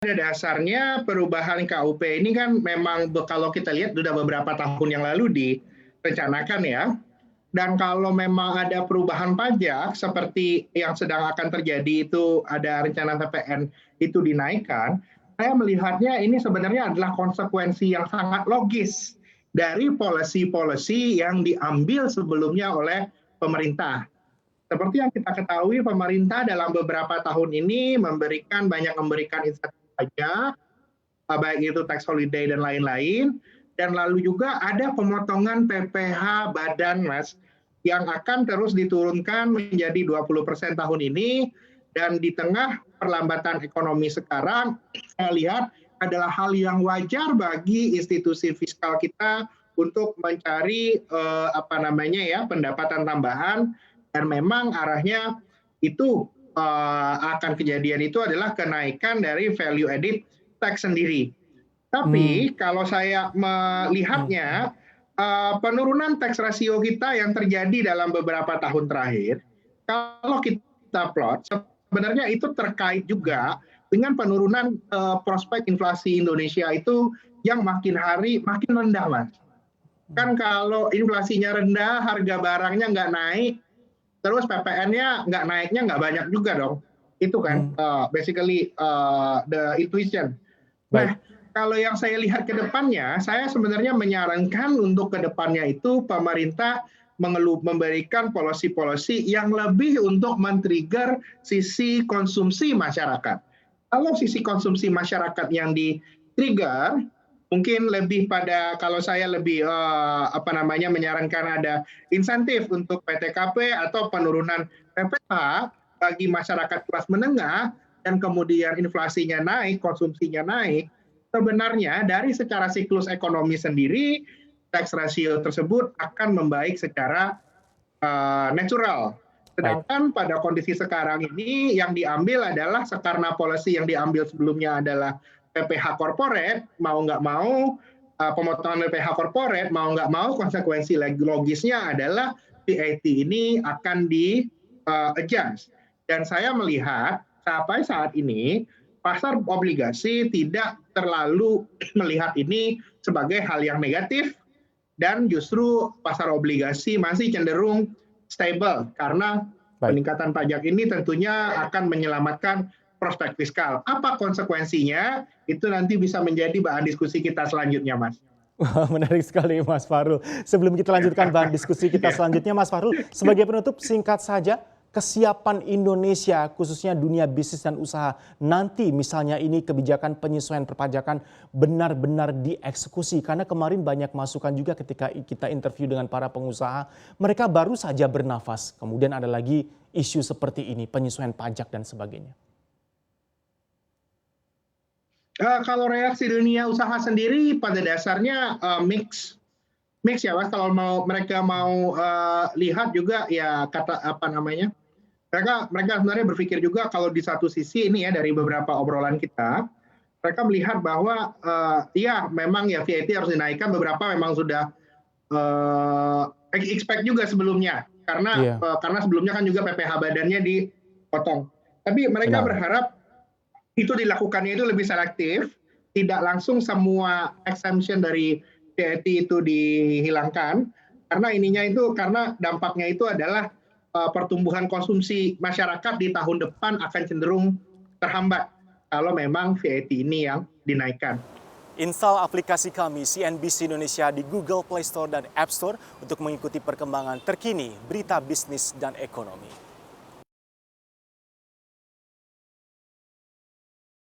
Pada dasarnya perubahan KUP ini kan memang kalau kita lihat sudah beberapa tahun yang lalu direncanakan ya. Dan kalau memang ada perubahan pajak seperti yang sedang akan terjadi itu ada rencana PPN itu dinaikkan, saya melihatnya ini sebenarnya adalah konsekuensi yang sangat logis dari policy-policy yang diambil sebelumnya oleh pemerintah. Seperti yang kita ketahui, pemerintah dalam beberapa tahun ini memberikan insentif pajak, baik itu tax holiday dan lain-lain, dan lalu juga ada pemotongan PPh badan, Mas, yang akan terus diturunkan menjadi 20% tahun ini, dan di tengah perlambatan ekonomi sekarang, saya lihat adalah hal yang wajar bagi institusi fiskal kita untuk mencari pendapatan tambahan, dan memang arahnya itu akan kejadian itu adalah kenaikan dari value added tax sendiri. Hmm, Tapi kalau saya melihatnya penurunan tax ratio kita yang terjadi dalam beberapa tahun terakhir, kalau kita plot sebenarnya itu terkait juga dengan penurunan prospek inflasi Indonesia itu yang makin hari makin rendah, Mas. Kan kalau inflasinya rendah, harga barangnya nggak naik, terus PPN-nya nggak naiknya nggak banyak juga dong. Itu kan hmm, basically the intuition. baik. Nah, kalau yang saya lihat ke depannya, saya sebenarnya menyarankan untuk ke depannya itu pemerintah memberikan policy-policy yang lebih untuk men-trigger sisi konsumsi masyarakat. Kalau sisi konsumsi masyarakat yang di-trigger, mungkin lebih pada kalau saya lebih menyarankan ada insentif untuk PTKP atau penurunan PPh bagi masyarakat kelas menengah dan kemudian inflasinya naik, konsumsinya naik, sebenarnya dari secara siklus ekonomi sendiri tax ratio tersebut akan membaik secara natural. Baik. Sedangkan pada kondisi sekarang ini yang diambil adalah karena policy yang diambil sebelumnya adalah PPh corporate, mau nggak mau pemotongan PPh corporate, mau nggak mau konsekuensi logisnya adalah VAT ini akan di adjust. Dan saya melihat sampai saat ini pasar obligasi tidak terlalu melihat ini sebagai hal yang negatif, dan justru pasar obligasi masih cenderung stable karena Baik. peningkatan pajak ini tentunya akan menyelamatkan prospek fiskal. Apa konsekuensinya? Itu nanti bisa menjadi bahan diskusi kita selanjutnya, Mas. Wah, menarik sekali Mas Fahrul. Sebelum kita lanjutkan bahan diskusi kita Ya. selanjutnya, Mas Fahrul, sebagai penutup singkat saja, kesiapan Indonesia khususnya dunia bisnis dan usaha nanti misalnya ini kebijakan penyesuaian perpajakan benar-benar dieksekusi. Karena kemarin banyak masukan juga ketika kita interview dengan para pengusaha, mereka baru saja bernafas. Kemudian ada lagi isu seperti ini, penyesuaian pajak dan sebagainya. Kalau reaksi dunia usaha sendiri pada dasarnya mix ya, Mas. Kalau mereka mau lihat juga ya mereka sebenarnya berpikir juga kalau di satu sisi ini ya dari beberapa obrolan kita, mereka melihat bahwa ya memang ya VAT harus dinaikkan, beberapa memang sudah expect juga sebelumnya Iya, karena sebelumnya kan juga PPh badannya dipotong. Tapi mereka benar. berharap itu dilakukannya itu lebih selektif, tidak langsung semua exemption dari VAT itu dihilangkan, karena dampaknya itu adalah pertumbuhan konsumsi masyarakat di tahun depan akan cenderung terhambat kalau memang VAT ini yang dinaikkan. Install aplikasi kami CNBC Indonesia di Google Play Store dan App Store untuk mengikuti perkembangan terkini berita bisnis dan ekonomi.